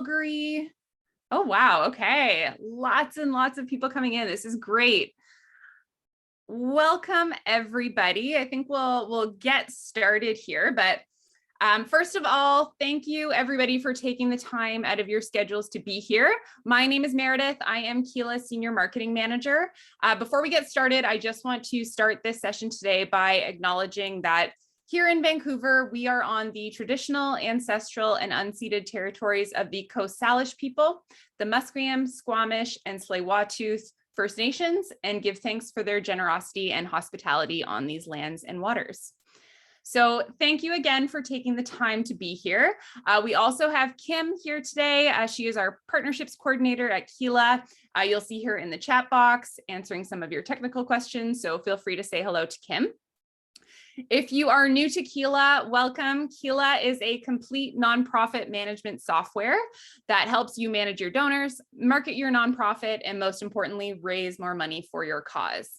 Calgary. Oh, wow. Okay. Lots and lots of people coming in. This is great. Welcome, everybody. I think we'll get started here, but first of all, thank you everybody for taking the time out of your schedules to be here. My name is Meredith. I am Keela Senior Marketing Manager. Before we get started, I just want to start this session today by acknowledging that here in Vancouver, we are on the traditional, ancestral, and unceded territories of the Coast Salish people, the Musqueam, Squamish, and Tsleil-Waututh First Nations, and give thanks for their generosity and hospitality on these lands and waters. So thank you again for taking the time to be here. We also have Kim here today. She is our partnerships coordinator at Keela. You'll see her in the chat box answering some of your technical questions, so feel free to say hello to Kim. If you are new to Keela, welcome. Keela is a complete nonprofit management software that helps you manage your donors, market your nonprofit, and most importantly, raise more money for your cause.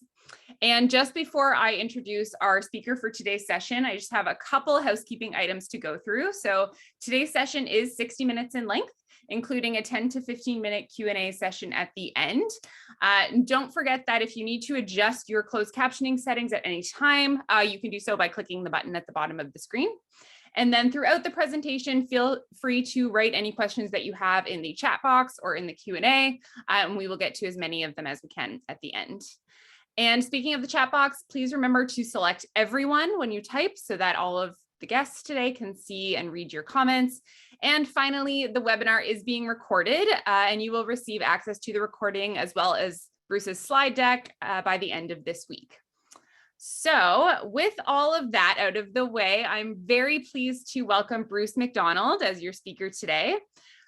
And just before I introduce our speaker for today's session, I just have a couple housekeeping items to go through. So today's session is 60 minutes in length, including a 10 to 15 minute Q&A session at the end. Don't forget that if you need to adjust your closed captioning settings at any time, you can do so by clicking the button at the bottom of the screen. And then throughout the presentation, feel free to write any questions that you have in the chat box or in the Q&A, and we will get to as many of them as we can at the end. And speaking of the chat box, please remember to select everyone when you type so that all of the guests today can see and read your comments. And finally, the webinar is being recorded and you will receive access to the recording as well as Bruce's slide deck by the end of this week. So with all of that out of the way, I'm very pleased to welcome Bruce MacDonald as your speaker today.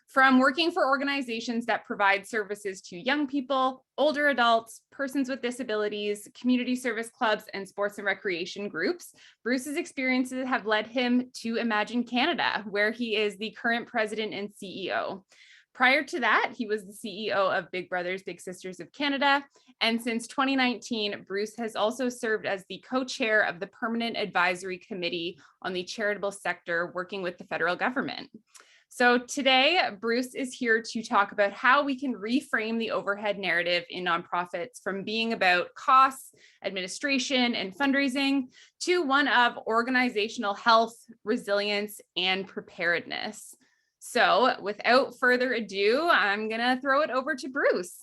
From working for organizations that provide services to young people, older adults, persons with disabilities, community service clubs, and sports and recreation groups, Bruce's experiences have led him to Imagine Canada, where he is the current president and CEO. Prior to that, he was the CEO of Big Brothers Big Sisters of Canada. And since 2019, Bruce has also served as the co-chair of the Permanent Advisory Committee on the Charitable Sector, working with the federal government. So today, Bruce is here to talk about how we can reframe the overhead narrative in nonprofits from being about costs, administration, and fundraising to one of organizational health, resilience, and preparedness. So without further ado, I'm gonna throw it over to Bruce.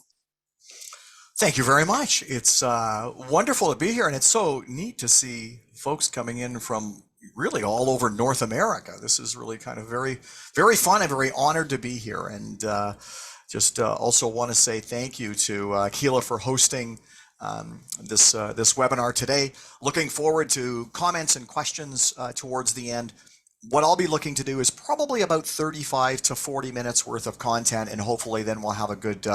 Thank you very much. It's wonderful to be here, and it's so neat to see folks coming in from really all over North America. This is really kind of very, very fun. I'm very honored to be here, and also want to say thank you to Keela for hosting this webinar today. Looking forward to comments and questions towards the end. What I'll be looking to do is probably about 35 to 40 minutes worth of content, and hopefully then we'll have a good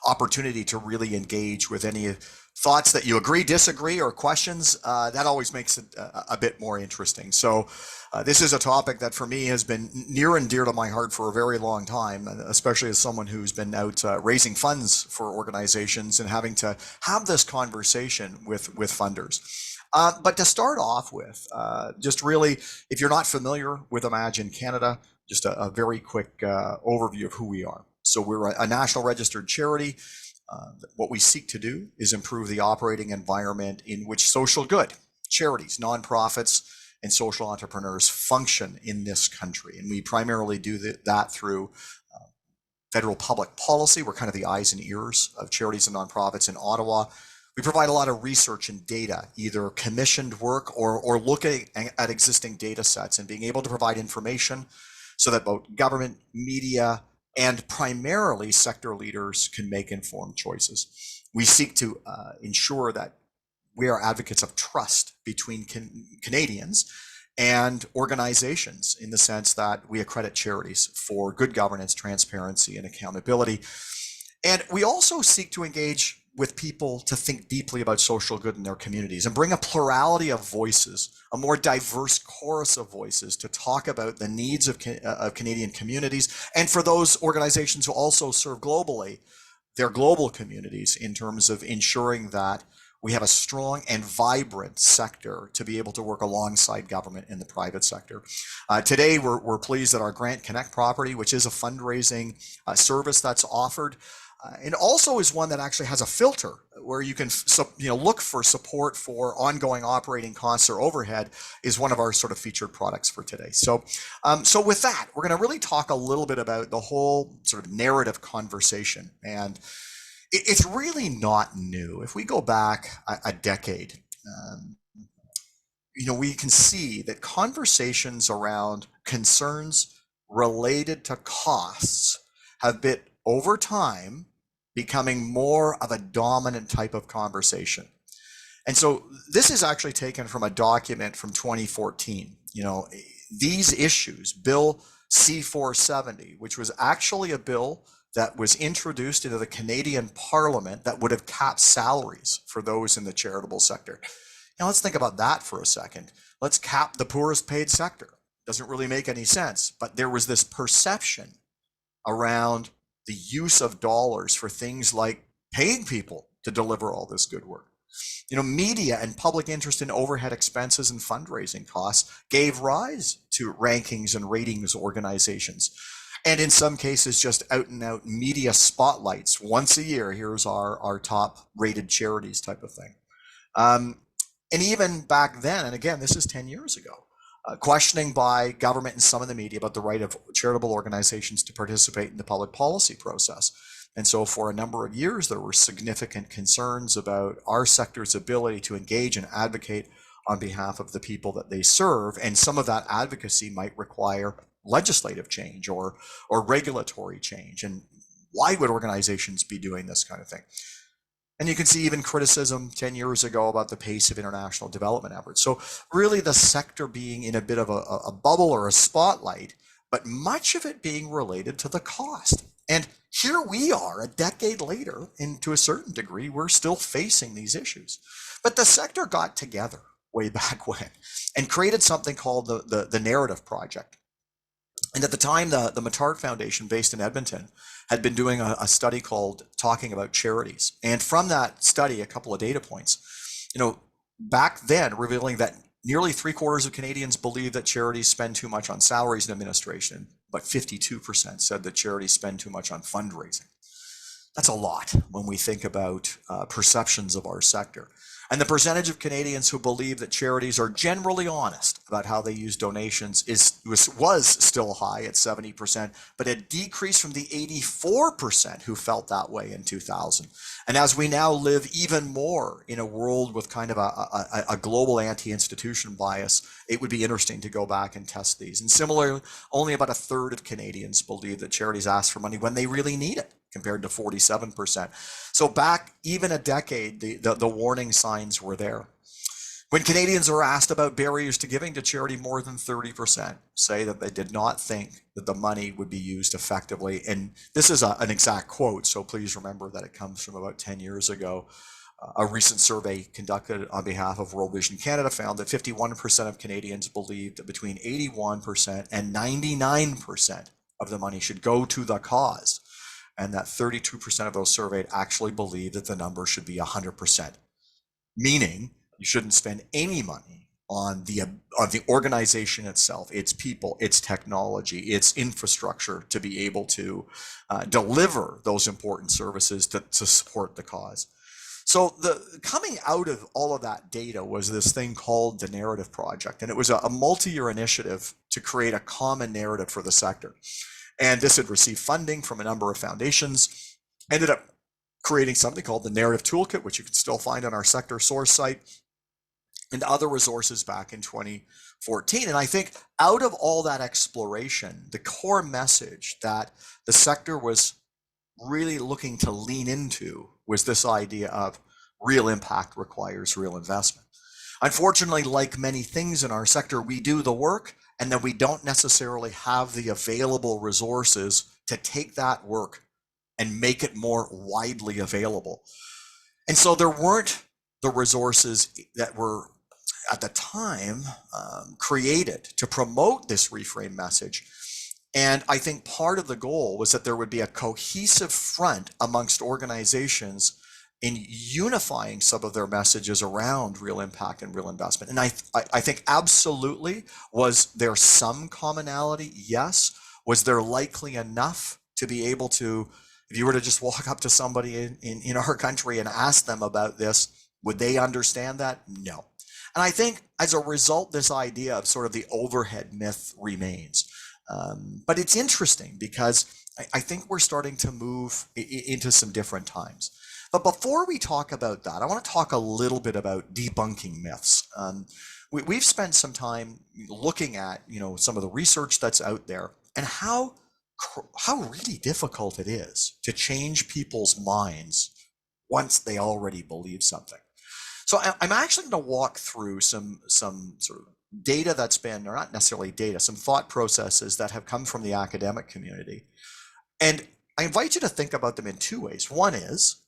opportunity to really engage with any thoughts that you agree, disagree, or questions. That always makes it a bit more interesting. So this is a topic that for me has been near and dear to my heart for a very long time, especially as someone who's been out raising funds for organizations and having to have this conversation with funders. But to start off with, just really, if you're not familiar with Imagine Canada, just a very quick overview of who we are. So we're a national registered charity. What we seek to do is improve the operating environment in which social good, charities, nonprofits, and social entrepreneurs function in this country. And we primarily do that through federal public policy. We're kind of the eyes and ears of charities and nonprofits in Ottawa. We provide a lot of research and data, either commissioned work or looking at existing data sets and being able to provide information so that both government, media, and primarily sector leaders can make informed choices. We seek to ensure that we are advocates of trust between Canadians and organizations, in the sense that we accredit charities for good governance, transparency, and accountability. And we also seek to engage with people to think deeply about social good in their communities and bring a plurality of voices, a more diverse chorus of voices to talk about the needs of Canadian communities, and for those organizations who also serve globally, their global communities, in terms of ensuring that we have a strong and vibrant sector to be able to work alongside government in the private sector. Today, we're pleased that our Grant Connect property, which is a fundraising service that's offered, and also is one that actually has a filter where you can look for support for ongoing operating costs or overhead, is one of our sort of featured products for today. So with that, we're going to really talk a little bit about the whole sort of narrative conversation. And it's really not new. If we go back a decade, we can see that conversations around concerns related to costs have been, over time, becoming more of a dominant type of conversation. And so this is actually taken from a document from 2014. These issues, Bill C-470, which was actually a bill that was introduced into the Canadian Parliament that would have capped salaries for those in the charitable sector. Now let's think about that for a second. Let's cap the poorest paid sector. Doesn't really make any sense, but there was this perception around the use of dollars for things like paying people to deliver all this good work. Media and public interest in overhead expenses and fundraising costs gave rise to rankings and ratings organizations. And in some cases, just out and out media spotlights. Once a year, here's our top rated charities type of thing. And even back then, and again, this is 10 years ago, questioning by government and some of the media about the right of charitable organizations to participate in the public policy process. And so for a number of years, there were significant concerns about our sector's ability to engage and advocate on behalf of the people that they serve. And some of that advocacy might require legislative change or regulatory change. And why would organizations be doing this kind of thing? And you can see even criticism 10 years ago about the pace of international development efforts. So really the sector being in a bit of a bubble or a spotlight, but much of it being related to the cost. And here we are a decade later, and to a certain degree, we're still facing these issues. But the sector got together way back when and created something called the Narrative Project. And at the time, the Matart Foundation, based in Edmonton, had been doing a study called Talking About Charities. And from that study, a couple of data points, back then, revealing that nearly 3/4 of Canadians believe that charities spend too much on salaries and administration, but 52% said that charities spend too much on fundraising. That's a lot when we think about perceptions of our sector. And the percentage of Canadians who believe that charities are generally honest about how they use donations was still high at 70%, but it decreased from the 84% who felt that way in 2000. And as we now live even more in a world with kind of a global anti-institution bias, it would be interesting to go back and test these. And similarly, only about 1/3 of Canadians believe that charities ask for money when they really need it, compared to 47%. So back even a decade, the warning signs were there. When Canadians are asked about barriers to giving to charity, more than 30% say that they did not think that the money would be used effectively. And this is an exact quote, so please remember that it comes from about 10 years ago. A recent survey conducted on behalf of World Vision Canada found that 51% of Canadians believed that between 81% and 99% of the money should go to the cause, and that 32% of those surveyed actually believe that the number should be 100%, meaning you shouldn't spend any money on the organization itself, its people, its technology, its infrastructure to be able to deliver those important services to support the cause. So coming out of all of that data was this thing called the Narrative Project, and it was a multi-year initiative to create a common narrative for the sector. And this had received funding from a number of foundations, ended up creating something called the Narrative Toolkit, which you can still find on our sector source site, and other resources back in 2014. And I think out of all that exploration, the core message that the sector was really looking to lean into was this idea of real impact requires real investment. Unfortunately, like many things in our sector, we do the work and then we don't necessarily have the available resources to take that work and make it more widely available. And so there weren't the resources that were at the time created to promote this reframe message. And I think part of the goal was that there would be a cohesive front amongst organizations in unifying some of their messages around real impact and real investment. And I think absolutely, was there some commonality? Yes. Was there likely enough to be able to, if you were to just walk up to somebody in our country and ask them about this, would they understand that? No. And I think as a result, this idea of sort of the overhead myth remains. But it's interesting because I think we're starting to move into some different times. But before we talk about that, I want to talk a little bit about debunking myths. We've spent some time looking at, some of the research that's out there and how really difficult it is to change people's minds once they already believe something. So I'm actually going to walk through some sort of data that's been, or not necessarily data, some thought processes that have come from the academic community. And I invite you to think about them in two ways. One is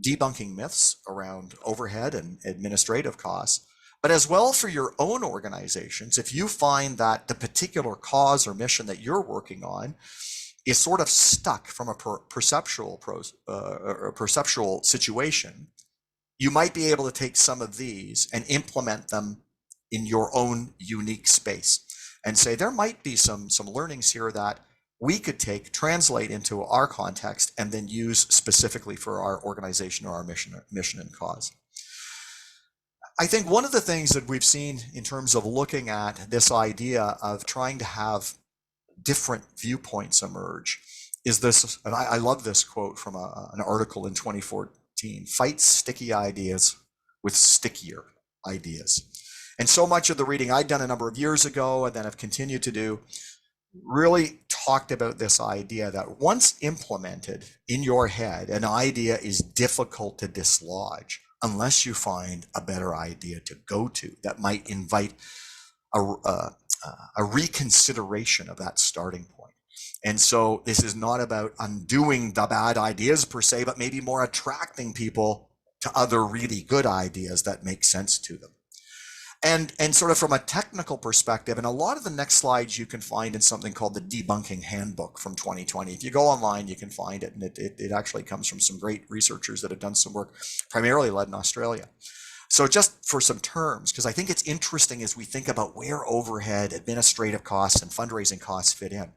debunking myths around overhead and administrative costs, but as well for your own organizations, if you find that the particular cause or mission that you're working on is sort of stuck from a perceptual situation, you might be able to take some of these and implement them in your own unique space and say, there might be some learnings here that we could take, translate into our context, and then use specifically for our organization or our mission and cause. I think one of the things that we've seen in terms of looking at this idea of trying to have different viewpoints emerge is this, and I love this quote from an article in 2014, fight sticky ideas with stickier ideas. And so much of the reading I'd done a number of years ago and then have continued to do really talked about this idea that once implemented in your head, an idea is difficult to dislodge unless you find a better idea to go to that might invite a reconsideration of that starting point. And so this is not about undoing the bad ideas per se, but maybe more attracting people to other really good ideas that make sense to them. And sort of from a technical perspective, and a lot of the next slides you can find in something called the Debunking Handbook from 2020. If you go online, you can find it, and it actually comes from some great researchers that have done some work, primarily led in Australia. So just for some terms, because I think it's interesting as we think about where overhead, administrative costs, and fundraising costs fit in.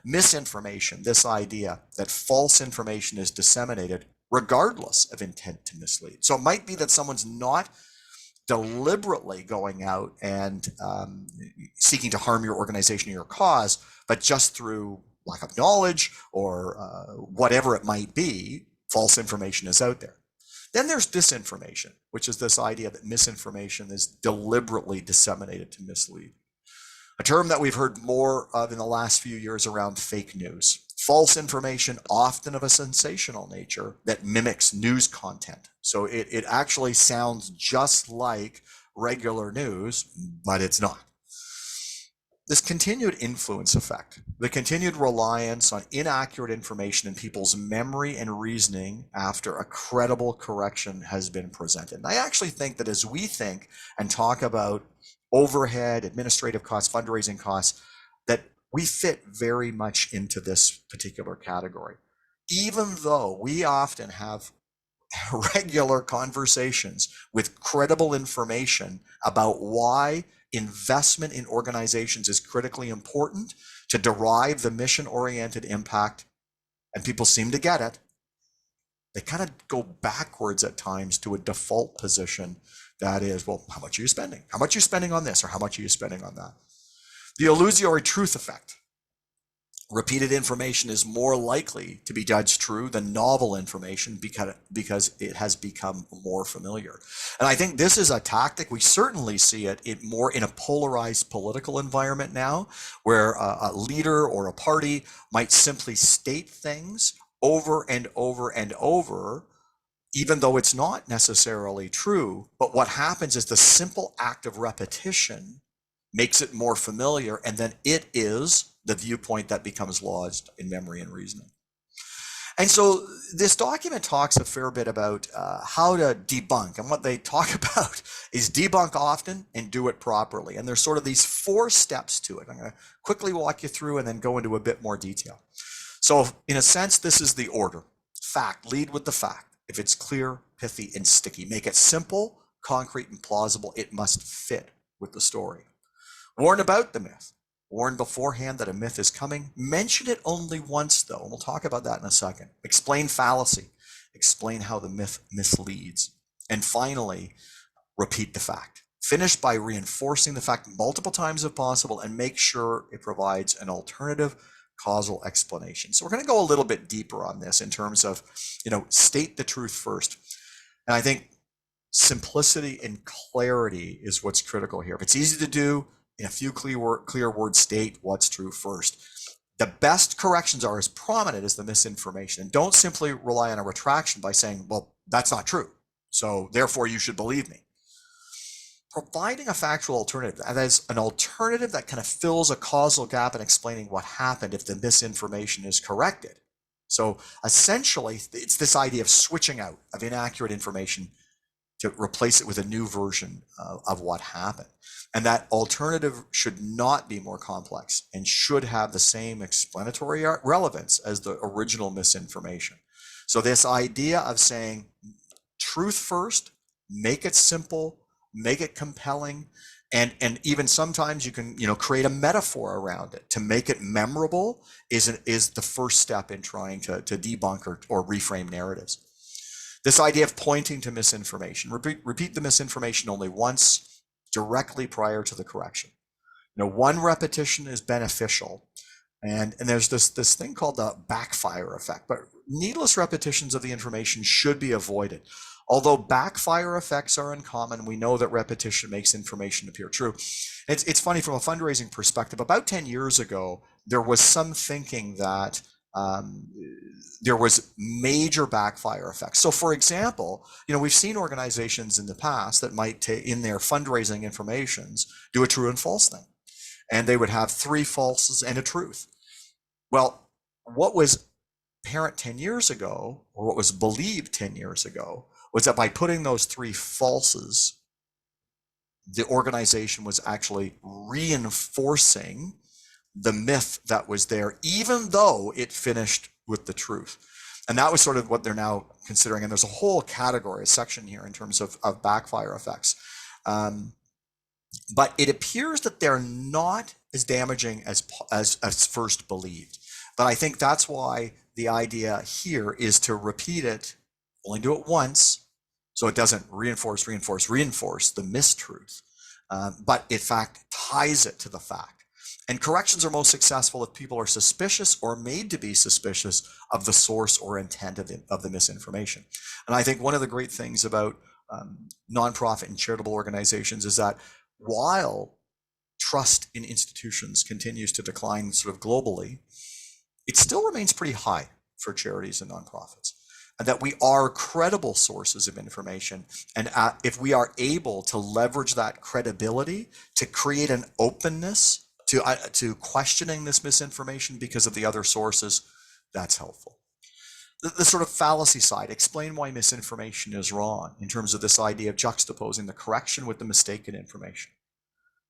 Misinformation, this idea that false information is disseminated regardless of intent to mislead. So it might be that someone's not deliberately going out and seeking to harm your organization or your cause, but just through lack of knowledge or whatever it might be, false information is out there. Then there's disinformation, which is this idea that misinformation is deliberately disseminated to mislead. A term that we've heard more of in the last few years around fake news. False information, often of a sensational nature, that mimics news content. So it actually sounds just like regular news, but it's not. This continued influence effect, the continued reliance on inaccurate information in people's memory and reasoning after a credible correction has been presented. And I actually think that as we think and talk about overhead, administrative costs, fundraising costs, that we fit very much into this particular category. Even though we often have regular conversations with credible information about why investment in organizations is critically important to derive the mission-oriented impact, and people seem to get it, they kind of go backwards at times to a default position that is, well, how much are you spending? How much are you spending on this, or how much are you spending on that? The illusory truth effect. Repeated information is more likely to be judged true than novel information because it has become more familiar. And I think this is a tactic. We certainly see it more in a polarized political environment now, where a leader or a party might simply state things over and over and over, even though it's not necessarily true. But what happens is the simple act of repetition makes it more familiar, and then it is the viewpoint that becomes lodged in memory and reasoning. And so this document talks a fair bit about how to debunk, and what they talk about is debunk often and do it properly. And there's sort of these 4 steps to it. I'm going to quickly walk you through and then go into a bit more detail. So in a sense, this is the order. Fact, lead with the fact. if it's clear, pithy, and sticky. Make it simple, concrete, and plausible. It must fit with the story. Warn about the myth. Warn beforehand that a myth is coming. Mention it only once, though, and we'll talk about that in a second. Explain fallacy. Explain how the myth misleads. And finally, repeat the fact. Finish by reinforcing the fact multiple times if possible, and make sure it provides an alternative causal explanation. So we're going to go a little bit deeper on this in terms of, state the truth first. And I think simplicity and clarity is what's critical here. If it's easy to do, in a few clear words, state what's true first. The best corrections are as prominent as the misinformation. And don't simply rely on a retraction by saying, well, that's not true, so therefore you should believe me. Providing a factual alternative, that is an alternative that kind of fills a causal gap in explaining what happened if the misinformation is corrected. So essentially, it's this idea of switching out of inaccurate information to replace it with a new version of what happened. And that alternative should not be more complex and should have the same explanatory relevance as the original misinformation. So this idea of saying truth first, make it simple, make it compelling, and even sometimes you can create a metaphor around it to make it memorable is the first step in trying to debunk or reframe narratives. This idea of pointing to misinformation, repeat the misinformation only once, directly prior to the correction. One repetition is beneficial, and there's this thing called the backfire effect, but needless repetitions of the information should be avoided. Although backfire effects are uncommon, we know that repetition makes information appear true. It's funny from a fundraising perspective. About 10 years ago, there was some thinking that there was major backfire effects. So for example, we've seen organizations in the past that might in their fundraising informations do a true and false thing. And they would have 3 falses and a truth. Well, what was apparent 10 years ago, or what was believed 10 years ago, was that by putting those 3 falses, the organization was actually reinforcing the myth that was there, even though it finished with the truth. And that was sort of what they're now considering. And there's a whole category, a section here in terms of backfire effects. But it appears that they're not as damaging as first believed. But I think that's why the idea here is to repeat it, only do it once, so it doesn't reinforce the mistruth, but in fact ties it to the fact. And corrections are most successful if people are suspicious or made to be suspicious of the source or intent of the misinformation. And I think one of the great things about nonprofit and charitable organizations is that while trust in institutions continues to decline sort of globally, it still remains pretty high for charities and nonprofits, and that we are credible sources of information. And if we are able to leverage that credibility to create an openness to questioning this misinformation because of the other sources, that's helpful. The sort of fallacy side, explain why misinformation is wrong in terms of this idea of juxtaposing the correction with the mistaken information.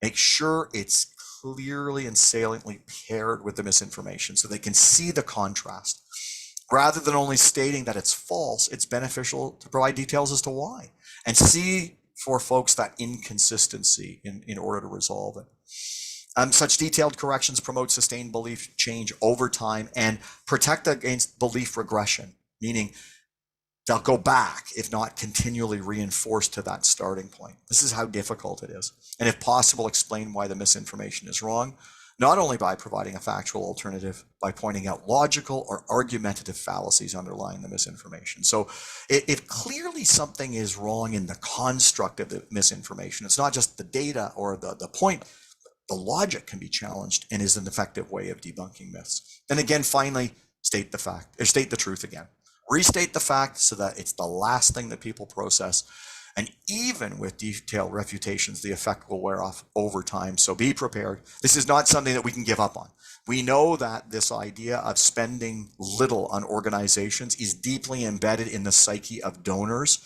Make sure it's clearly and saliently paired with the misinformation so they can see the contrast. Rather than only stating that it's false, it's beneficial to provide details as to why and see for folks that inconsistency in order to resolve it. Such detailed corrections promote sustained belief change over time and protect against belief regression, meaning they'll go back if not continually reinforced to that starting point. This is how difficult it is. And if possible, explain why the misinformation is wrong, not only by providing a factual alternative, by pointing out logical or argumentative fallacies underlying the misinformation. So if clearly something is wrong in the construct of the misinformation, it's not just the data or the point, the logic can be challenged and is an effective way of debunking myths. And again, finally, state the truth again. Restate the fact so that it's the last thing that people process. And even with detailed refutations, the effect will wear off over time. So be prepared. This is not something that we can give up on. We know that this idea of spending little on organizations is deeply embedded in the psyche of donors,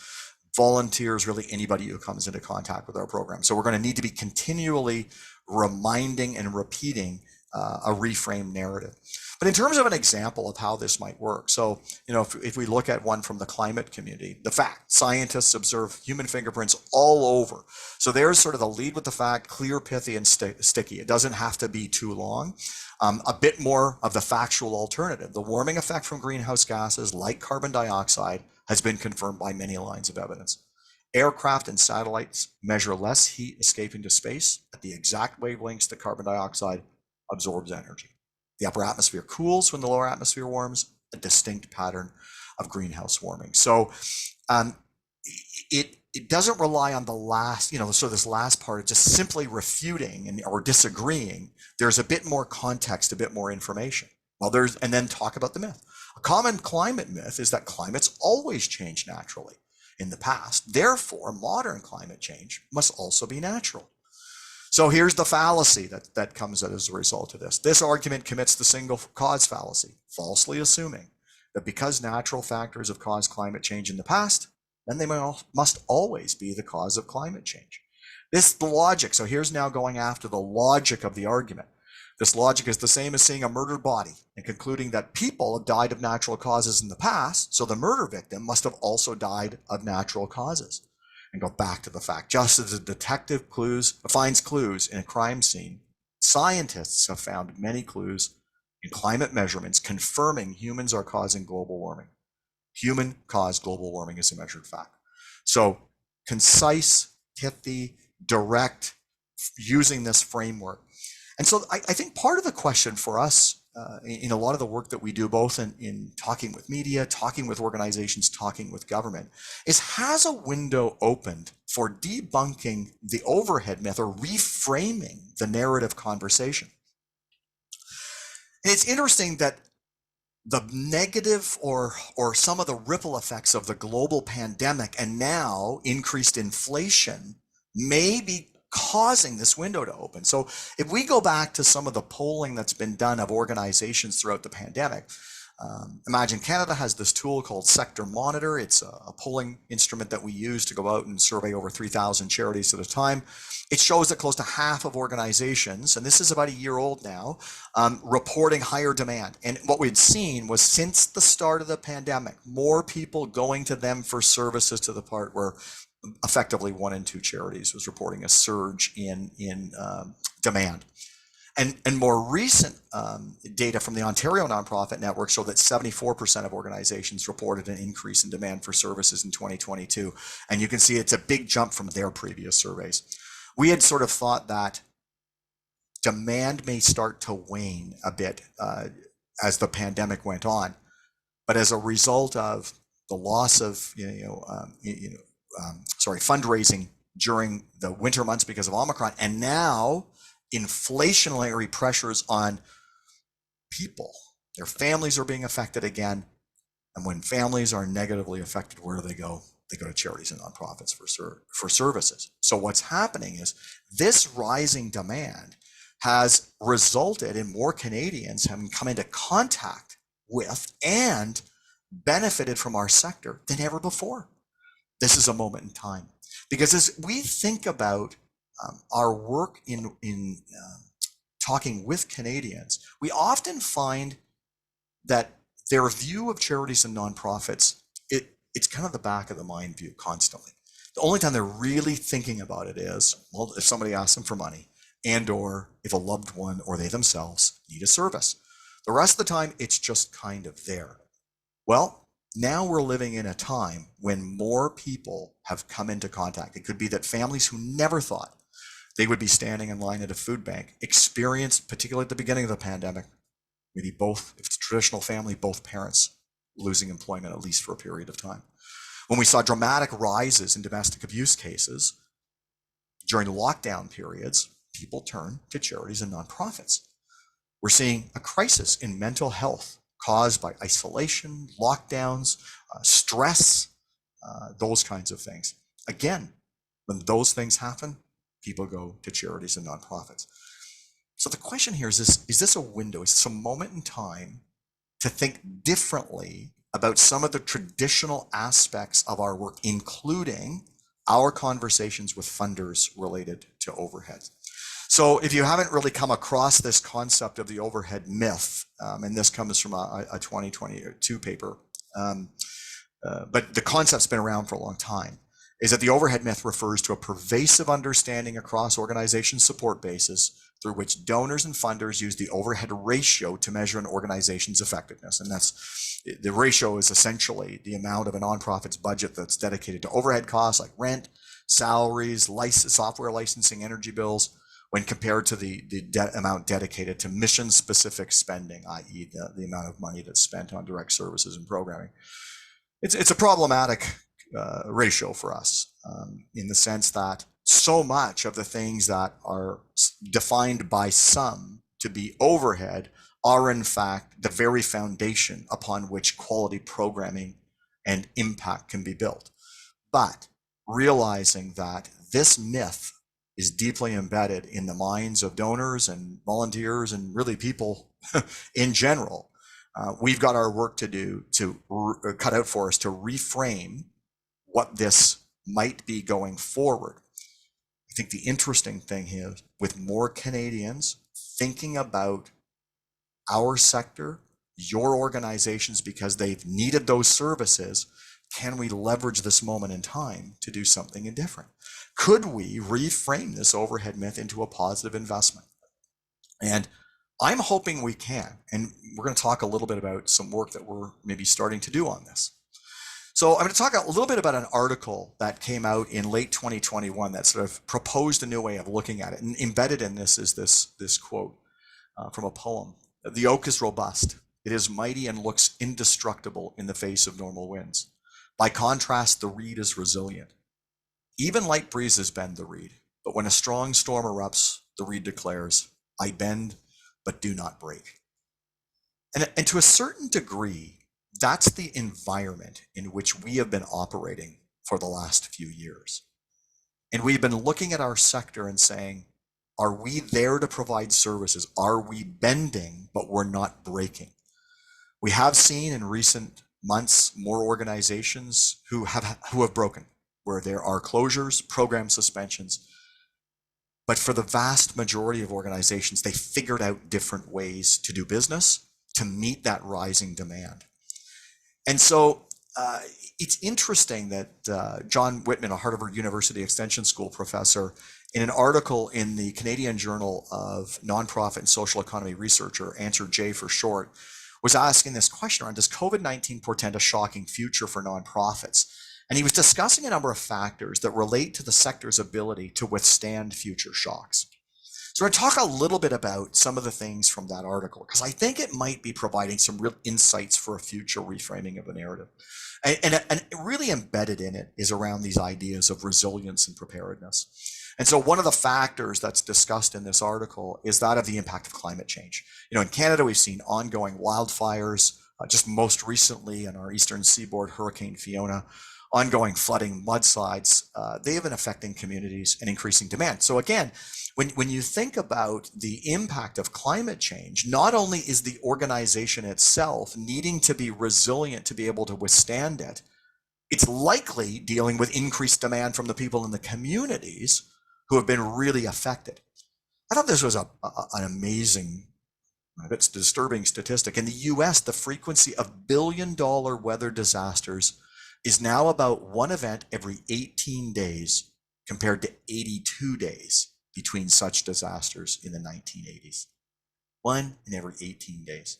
volunteers, really anybody who comes into contact with our program. So we're going to need to be continually reminding and repeating a reframe narrative. But in terms of an example of how this might work, so, if we look at one from the climate community, the fact, scientists observe human fingerprints all over. So there's sort of the lead with the fact, clear, pithy, and sticky. It doesn't have to be too long. A bit more of the factual alternative. The warming effect from greenhouse gases, like carbon dioxide, has been confirmed by many lines of evidence. Aircraft and satellites measure less heat escaping to space at the exact wavelengths that carbon dioxide absorbs energy. The upper atmosphere cools when the lower atmosphere warms, a distinct pattern of greenhouse warming. So it doesn't rely on the last, so this last part of just simply refuting or disagreeing. There's a bit more context, a bit more information. And then talk about the myth. A common climate myth is that climates always change naturally in the past. Therefore, modern climate change must also be natural. So here's the fallacy that comes as a result of this. This argument commits the single cause fallacy, falsely assuming that because natural factors have caused climate change in the past, then they must always be the cause of climate change. This the logic. So here's now going after the logic of the argument. This logic is the same as seeing a murdered body and concluding that people have died of natural causes in the past, so the murder victim must have also died of natural causes. And go back to the fact, just as a detective finds clues in a crime scene, scientists have found many clues in climate measurements confirming humans are causing global warming. Human-caused global warming is a measured fact. So concise, pithy, direct, using this framework. And so I think part of the question for us in a lot of the work that we do, both in talking with media, talking with organizations, talking with government, is has a window opened for debunking the overhead myth or reframing the narrative conversation. And it's interesting that the negative or some of the ripple effects of the global pandemic and now increased inflation may be causing this window to open. So if we go back to some of the polling that's been done of organizations throughout the pandemic, Imagine Canada has this tool called Sector Monitor. It's a polling instrument that we use to go out and survey over 3,000 charities at a time. It shows that close to half of organizations, and this is about a year old now, reporting higher demand. And what we'd seen was since the start of the pandemic, more people going to them for services to the part where effectively 1 in 2 charities was reporting a surge in demand. And more recent data from the Ontario Nonprofit Network show that 74% of organizations reported an increase in demand for services in 2022. And you can see it's a big jump from their previous surveys. We had sort of thought that demand may start to wane a bit as the pandemic went on. But as a result of the loss of fundraising during the winter months because of Omicron, and now inflationary pressures on people, their families are being affected again. And when families are negatively affected, where do they go? They go to charities and nonprofits for services. So what's happening is this rising demand has resulted in more Canadians having come into contact with and benefited from our sector than ever before. This is a moment in time, because as we think about our work in talking with Canadians, we often find that their view of charities and nonprofits, it's kind of the back of the mind view constantly. The only time they're really thinking about it is, well, if somebody asks them for money, and or if a loved one or they themselves need a service. The rest of the time, it's just kind of there. Well, now we're living in a time when more people have come into contact. It could be that families who never thought they would be standing in line at a food bank experienced, particularly at the beginning of the pandemic, maybe both, if it's a traditional family, both parents losing employment, at least for a period of time. When we saw dramatic rises in domestic abuse cases during lockdown periods, people turned to charities and nonprofits. We're seeing a crisis in mental health caused by isolation, lockdowns, stress, those kinds of things. Again, when those things happen, people go to charities and nonprofits. So the question here is this a window? Is this a moment in time to think differently about some of the traditional aspects of our work, including our conversations with funders related to overheads? So if you haven't really come across this concept of the overhead myth, and this comes from a 2022 paper, but the concept's been around for a long time, is that the overhead myth refers to a pervasive understanding across organization support bases through which donors and funders use the overhead ratio to measure an organization's effectiveness. And that's, the ratio is essentially the amount of a nonprofit's budget that's dedicated to overhead costs like rent, salaries, software licensing, energy bills, when compared to the amount dedicated to mission-specific spending, i.e. the amount of money that's spent on direct services and programming. It's a problematic ratio for us, in the sense that so much of the things that are defined by some to be overhead are in fact the very foundation upon which quality programming and impact can be built. But realizing that this myth is deeply embedded in the minds of donors and volunteers and really people in general, we've got our work to do to cut out for us to reframe what this might be going forward. I think the interesting thing is, with more Canadians thinking about our sector, your organizations, because they've needed those services, can we leverage this moment in time to do something different? Could we reframe this overhead myth into a positive investment? And I'm hoping we can. And we're going to talk a little bit about some work that we're maybe starting to do on this. So I'm going to talk a little bit about an article that came out in late 2021 that sort of proposed a new way of looking at it. And embedded in this is this quote from a poem. The oak is robust. It is mighty and looks indestructible in the face of normal winds. By contrast, the reed is resilient. Even light breezes bend the reed, but when a strong storm erupts, the reed declares, I bend, but do not break. And to a certain degree, that's the environment in which we have been operating for the last few years. And we've been looking at our sector and saying, are we there to provide services? Are we bending, but we're not breaking? We have seen in recent months more organizations who have broken, where there are closures, program suspensions. But for the vast majority of organizations, they figured out different ways to do business to meet that rising demand. And so it's interesting that John Whitman, a Harvard University Extension School professor, in an article in the Canadian Journal of Nonprofit and Social Economy Researcher, Answer J for short, was asking this question around, does COVID-19 portend a shocking future for nonprofits? And he was discussing a number of factors that relate to the sector's ability to withstand future shocks. So we're going to talk a little bit about some of the things from that article, because I think it might be providing some real insights for a future reframing of the narrative. And really embedded in it is around these ideas of resilience and preparedness. And so one of the factors that's discussed in this article is that of the impact of climate change. You know, in Canada, we've seen ongoing wildfires, just most recently in our eastern seaboard, Hurricane Fiona, ongoing flooding, mudslides. They have been affecting communities and increasing demand. So again, when you think about the impact of climate change, not only is the organization itself needing to be resilient to be able to withstand it, it's likely dealing with increased demand from the people in the communities who have been really affected. I thought this was an amazing, it's a disturbing statistic. In the US, the frequency of billion-dollar weather disasters is now about one event every 18 days compared to 82 days between such disasters in the 1980s. One in every 18 days.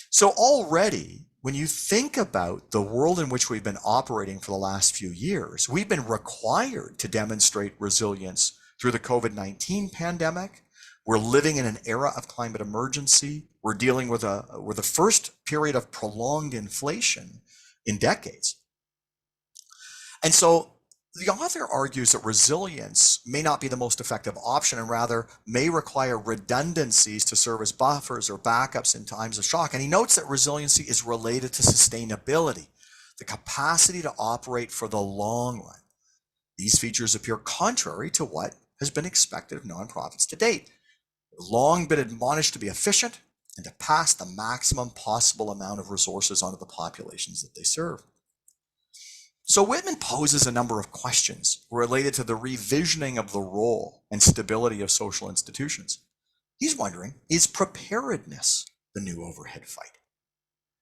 So already, when you think about the world in which we've been operating for the last few years, we've been required to demonstrate resilience through the COVID-19 pandemic. We're living in an era of climate emergency. We're dealing with the first period of prolonged inflation in decades. And so the author argues that resilience may not be the most effective option and rather may require redundancies to serve as buffers or backups in times of shock. And he notes that resiliency is related to sustainability, the capacity to operate for the long run. These features appear contrary to what has been expected of nonprofits to date. They've long been admonished to be efficient and to pass the maximum possible amount of resources onto the populations that they serve. So Whitman poses a number of questions related to the revisioning of the role and stability of social institutions. He's wondering, is preparedness the new overhead fight?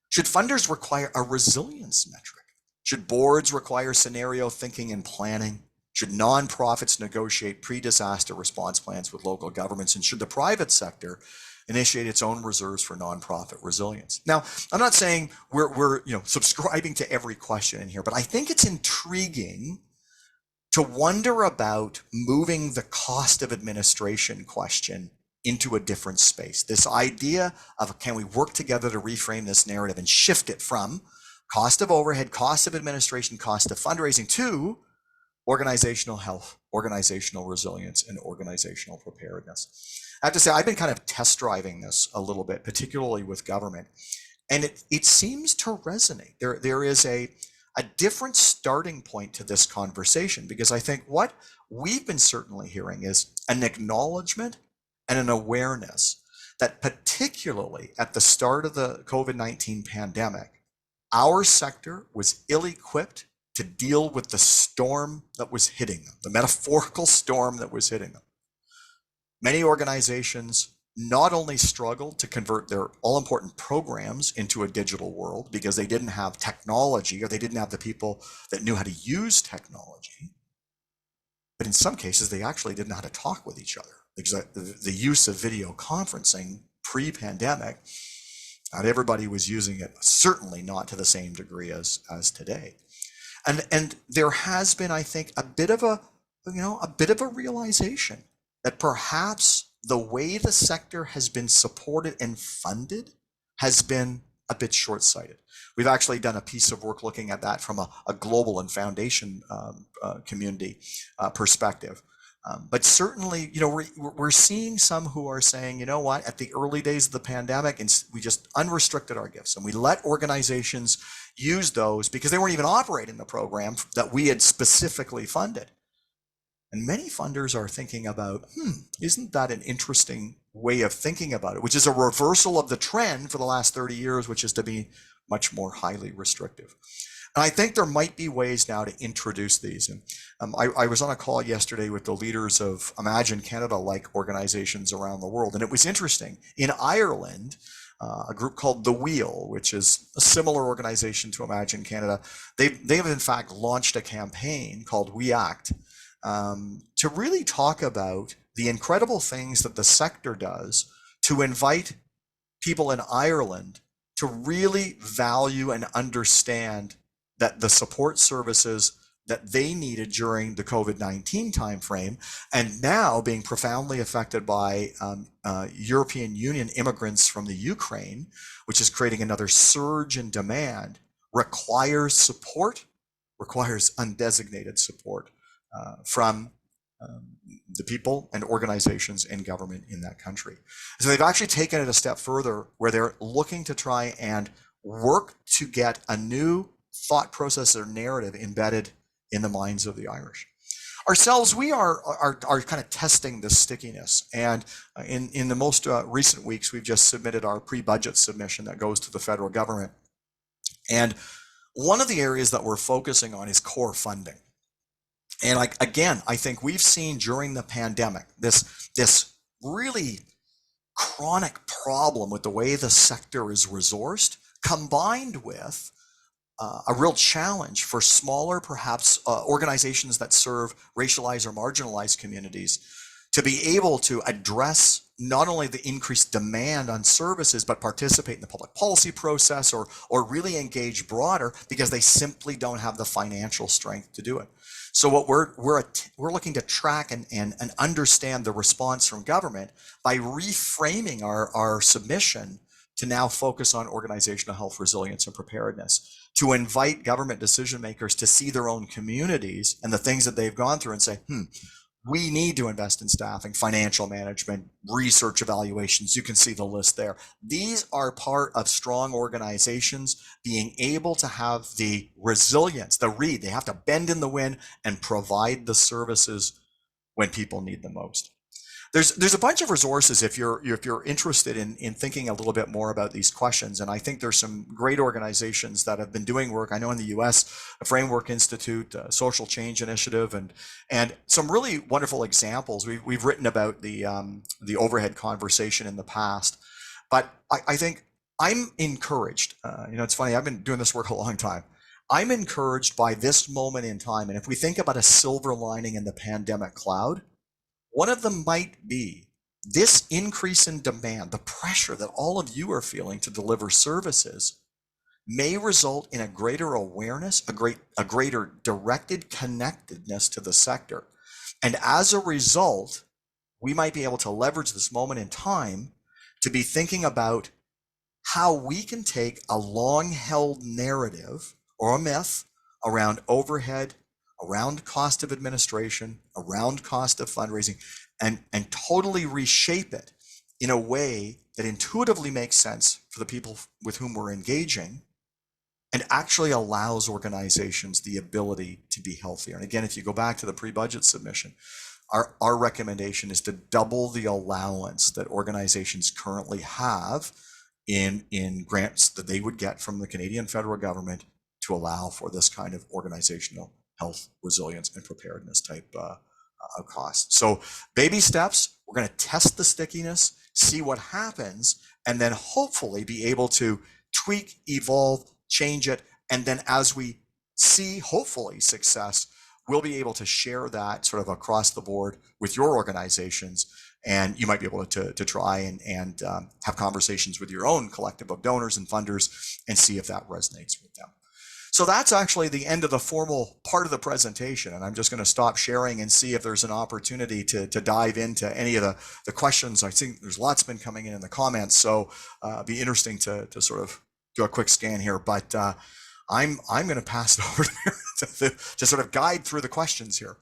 Should funders require a resilience metric? Should boards require scenario thinking and planning? Should nonprofits negotiate pre-disaster response plans with local governments? And should the private sector initiate its own reserves for nonprofit resilience? Now, I'm not saying we're subscribing to every question in here, but I think it's intriguing to wonder about moving the cost of administration question into a different space. This idea of, can we work together to reframe this narrative and shift it from cost of overhead, cost of administration, cost of fundraising to organizational health, organizational resilience, and organizational preparedness. I have to say, I've been kind of test driving this a little bit, particularly with government, and it seems to resonate. There is a different starting point to this conversation, because I think what we've been certainly hearing is an acknowledgement and an awareness that, particularly at the start of the COVID-19 pandemic, our sector was ill-equipped to deal with the storm that was hitting them, the metaphorical storm that was hitting them. Many organizations not only struggled to convert their all-important programs into a digital world because they didn't have technology, or they didn't have the people that knew how to use technology, but in some cases they actually didn't know how to talk with each other, because the use of video conferencing pre-pandemic, not everybody was using it, certainly not to the same degree as today. And there has been, I think, a bit of a realization that perhaps the way the sector has been supported and funded has been a bit short-sighted. We've actually done a piece of work looking at that from a global and foundation community perspective. But certainly, we're seeing some who are saying, you know what, at the early days of the pandemic, and we just unrestricted our gifts and we let organizations use those because they weren't even operating the program that we had specifically funded. And many funders are thinking about, isn't that an interesting way of thinking about it, which is a reversal of the trend for the last 30 years, which is to be much more highly restrictive. And I think there might be ways now to introduce these. And I was on a call yesterday with the leaders of Imagine Canada-like organizations around the world. And it was interesting. In Ireland, a group called The Wheel, which is a similar organization to Imagine Canada, they have in fact launched a campaign called We Act to really talk about the incredible things that the sector does to invite people in Ireland to really value and understand that the support services that they needed during the COVID-19 timeframe, and now being profoundly affected by European Union immigrants from the Ukraine, which is creating another surge in demand, requires support, requires undesignated support from the people and organizations and government in that country. So they've actually taken it a step further, where they're looking to try and work to get a new thought process or narrative embedded in the minds of the Irish. Ourselves, we are kind of testing this stickiness. And in the most recent weeks, we've just submitted our pre-budget submission that goes to the federal government. And one of the areas that we're focusing on is core funding. And I think we've seen during the pandemic this really chronic problem with the way the sector is resourced, combined with a real challenge for smaller, perhaps organizations that serve racialized or marginalized communities to be able to address not only the increased demand on services, but participate in the public policy process or really engage broader, because they simply don't have the financial strength to do it. So what we're looking to track and understand the response from government by reframing our submission to now focus on organizational health, resilience, and preparedness, to invite government decision makers to see their own communities and the things that they've gone through and say, we need to invest in staffing, financial management, research evaluations. You can see the list there. These are part of strong organizations being able to have the resilience, they have to bend in the wind and provide the services when people need them most. there's a bunch of resources if you're interested in thinking a little bit more about these questions. And I think there's some great organizations that have been doing work. I know in the U.S., the Framework Institute, Social Change Initiative, and some really wonderful examples. We've written about the overhead conversation in the past, but I think I'm encouraged. It's funny. I've been doing this work a long time. I'm encouraged by this moment in time. And if we think about a silver lining in the pandemic cloud, one of them might be this increase in demand, the pressure that all of you are feeling to deliver services may result in a greater awareness, a greater directed connectedness to the sector. And as a result, we might be able to leverage this moment in time to be thinking about how we can take a long held narrative or a myth around overhead, around cost of administration, around cost of fundraising, and totally reshape it in a way that intuitively makes sense for the people with whom we're engaging and actually allows organizations the ability to be healthier. And again, if you go back to the pre-budget submission, our recommendation is to double the allowance that organizations currently have in grants that they would get from the Canadian federal government to allow for this kind of organizational health, resilience, and preparedness type of cost. So baby steps, we're going to test the stickiness, see what happens, and then hopefully be able to tweak, evolve, change it. And then as we see, hopefully, success, we'll be able to share that sort of across the board with your organizations. And you might be able to try and have conversations with your own collective of donors and funders and see if that resonates with them. So that's actually the end of the formal part of the presentation. And I'm just going to stop sharing and see if there's an opportunity to dive into any of the questions. I think there's lots been coming in the comments. So it'd be interesting to sort of do a quick scan here. But I'm going to pass it over to sort of guide through the questions here.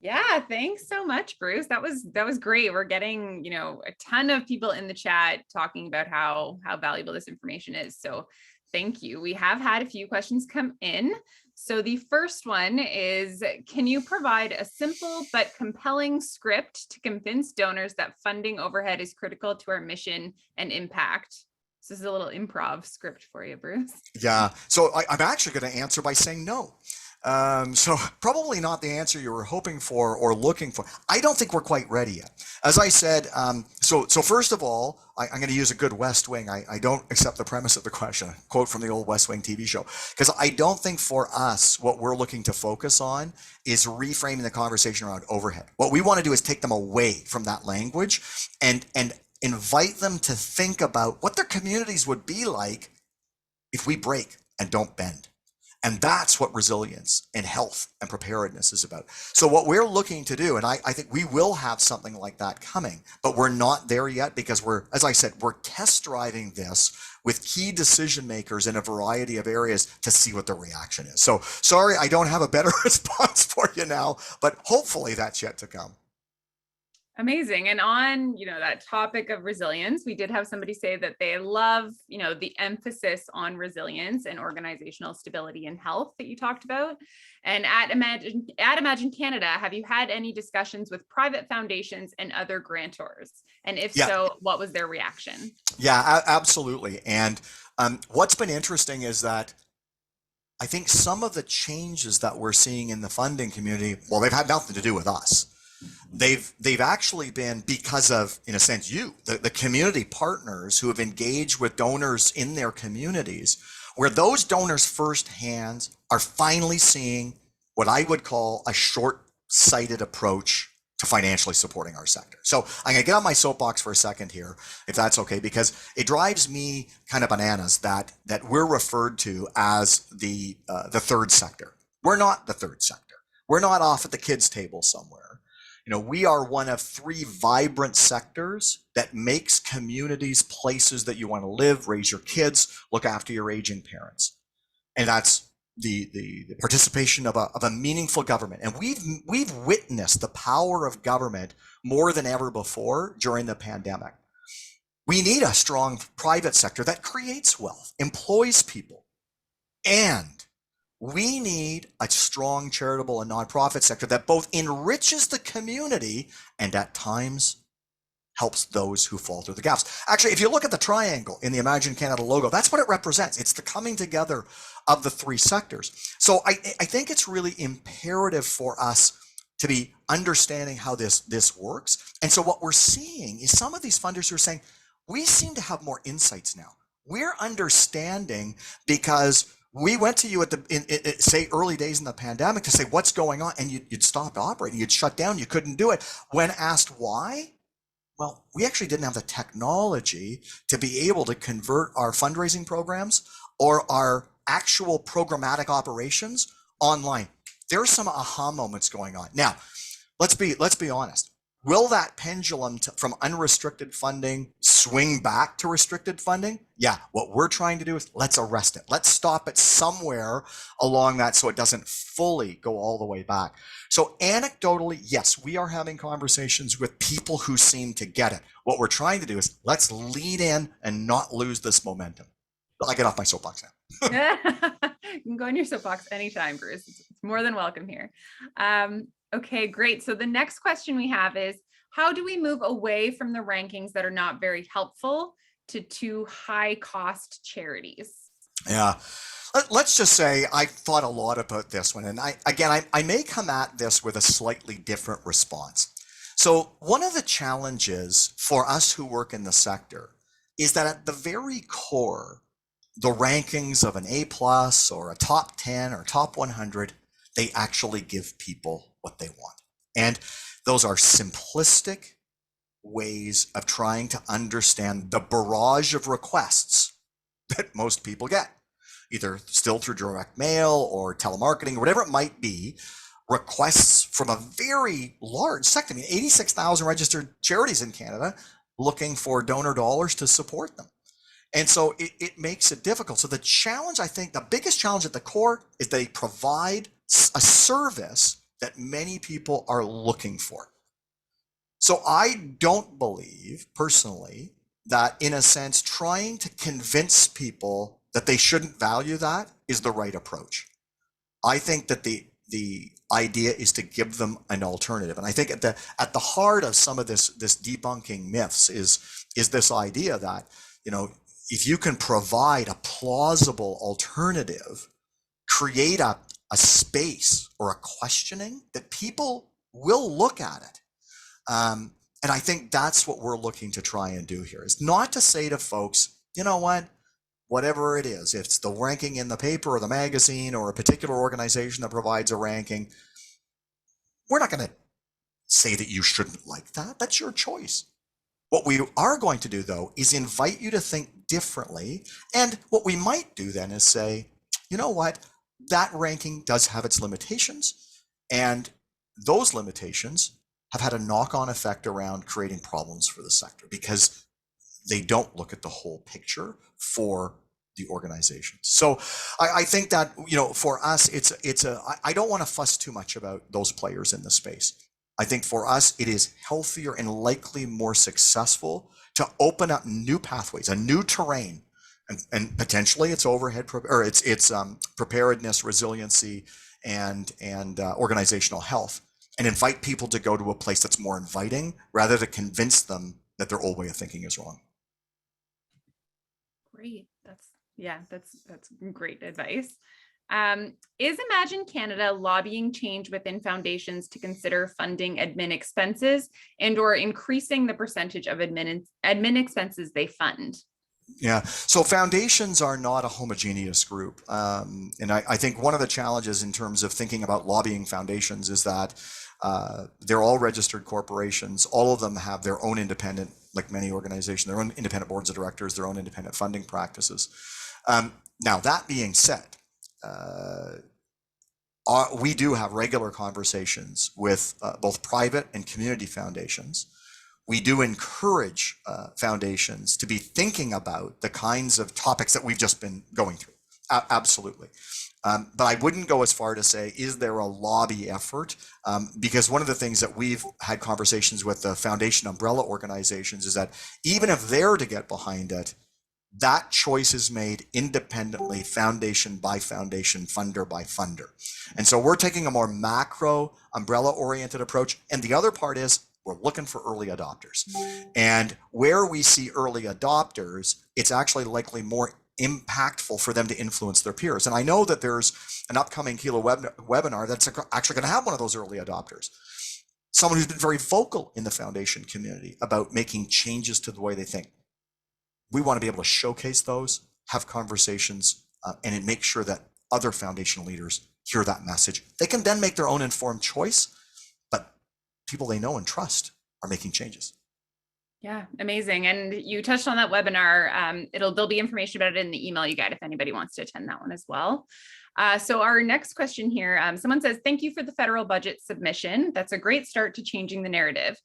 Yeah, thanks so much, Bruce. That was great. We're getting, a ton of people in the chat talking about how valuable this information is. So thank you. We have had a few questions come in. So the first one is, can you provide a simple but compelling script to convince donors that funding overhead is critical to our mission and impact? So this is a little improv script for you, Bruce. Yeah. So I'm actually going to answer by saying no. So probably not the answer you were hoping for or looking for. I don't think we're quite ready yet. As I said, so first of all, I'm going to use a good West Wing. I don't accept the premise of the question, a quote from the old West Wing TV show, because I don't think for us, what we're looking to focus on is reframing the conversation around overhead. What we want to do is take them away from that language and invite them to think about what their communities would be like if we break and don't bend. And that's what resilience and health and preparedness is about. So what we're looking to do, and I think we will have something like that coming, but we're not there yet because as I said, we're test driving this with key decision makers in a variety of areas to see what the reaction is. So sorry, I don't have a better response for you now, but hopefully that's yet to come. Amazing. And on, that topic of resilience, we did have somebody say that they love, the emphasis on resilience and organizational stability and health that you talked about. And at Imagine Canada, have you had any discussions with private foundations and other grantors? And if so, what was their reaction? Yeah, absolutely. And what's been interesting is that I think some of the changes that we're seeing in the funding community, well, they've had nothing to do with us. They've actually been because of, in a sense, the community partners who have engaged with donors in their communities, where those donors firsthand are finally seeing what I would call a short-sighted approach to financially supporting our sector. So I'm going to get on my soapbox for a second here, if that's okay, because it drives me kind of bananas that we're referred to as the third sector. We're not the third sector. We're not off at the kids' table somewhere. We are one of three vibrant sectors that makes communities places that you want to live, raise your kids, look after your aging parents. And that's the participation of a meaningful government. And we've witnessed the power of government more than ever before during the pandemic. We need a strong private sector that creates wealth, employs people, and we need a strong charitable and nonprofit sector that both enriches the community and at times helps those who fall through the gaps. Actually, if you look at the triangle in the Imagine Canada logo, that's what it represents. It's the coming together of the three sectors. So I think it's really imperative for us to be understanding how this works. And so what we're seeing is some of these funders who are saying, we seem to have more insights now. We're understanding because we went to you at the say early days in the pandemic to say what's going on, and you'd stop operating, you'd shut down, you couldn't do it. When asked why, well, we actually didn't have the technology to be able to convert our fundraising programs or our actual programmatic operations online. There are some aha moments going on. Now, let's be honest. Will that pendulum from unrestricted funding swing back to restricted funding? Yeah, what we're trying to do is let's arrest it. Let's stop it somewhere along that so it doesn't fully go all the way back. So anecdotally, yes, we are having conversations with people who seem to get it. What we're trying to do is let's lean in and not lose this momentum. I get off my soapbox now. You can go on your soapbox anytime, Bruce. It's more than welcome here. Okay, great. So the next question we have is, how do we move away from the rankings that are not very helpful to high cost charities? Yeah. Let's just say I thought a lot about this one. And I may come at this with a slightly different response. So one of the challenges for us who work in the sector is that at the very core, the rankings of an A+ or a top 10 or top 100, they actually give people what they want. And those are simplistic ways of trying to understand the barrage of requests that most people get, either still through direct mail or telemarketing or whatever it might be, requests from a very large sector. I mean, 86,000 registered charities in Canada looking for donor dollars to support them. And so it makes it difficult. So the challenge, I think, the biggest challenge at the core is they provide a service that many people are looking for. So I don't believe personally that, in a sense, trying to convince people that they shouldn't value that is the right approach. I think that the idea is to give them an alternative. And I think at the heart of some of this debunking myths is this idea that, if you can provide a plausible alternative, create a space or a questioning, that people will look at it. And I think that's what we're looking to try and do here, is not to say to folks, you know what, whatever it is, if it's the ranking in the paper or the magazine or a particular organization that provides a ranking, we're not going to say that you shouldn't like that. That's your choice. What we are going to do, though, is invite you to think differently. And what we might do then is say, you know what, that ranking does have its limitations. And those limitations have had a knock-on effect around creating problems for the sector because they don't look at the whole picture for the organizations. So I think that, for us, I don't want to fuss too much about those players in the space. I think for us, it is healthier and likely more successful to open up new pathways, a new terrain, and potentially it's overhead or it's preparedness, resiliency, and organizational health, and invite people to go to a place that's more inviting rather than convince them that their old way of thinking is wrong. Great. That's great advice. Is Imagine Canada lobbying change within foundations to consider funding admin expenses and or increasing the percentage of admin expenses they fund? Yeah, so foundations are not a homogeneous group. And I think one of the challenges in terms of thinking about lobbying foundations is that they're all registered corporations. All of them have their own independent, like many organizations, their own independent boards of directors, their own independent funding practices. Now, that being said, we do have regular conversations with both private and community foundations. We do encourage foundations to be thinking about the kinds of topics that we've just been going through. Absolutely. But I wouldn't go as far to say, is there a lobby effort? Because one of the things that we've had conversations with the foundation umbrella organizations is that even if they're to get behind it, that choice is made independently, foundation by foundation, funder by funder. And so we're taking a more macro umbrella oriented approach. And the other part is We're looking for early adopters. And where we see early adopters, it's actually likely more impactful for them to influence their peers. And I know that there's an upcoming webinar that's actually going to have one of those early adopters. Someone who's been very vocal in the foundation community about making changes to the way they think. We want to be able to showcase those, have conversations, and make sure that other foundation leaders hear that message. They can then make their own informed choice, but people they know and trust are making changes. Yeah, amazing. And you touched on that webinar. There'll be information about it in the email you get if anybody wants to attend that one as well. So our next question here, someone says, thank you for the federal budget submission. That's a great start to changing the narrative.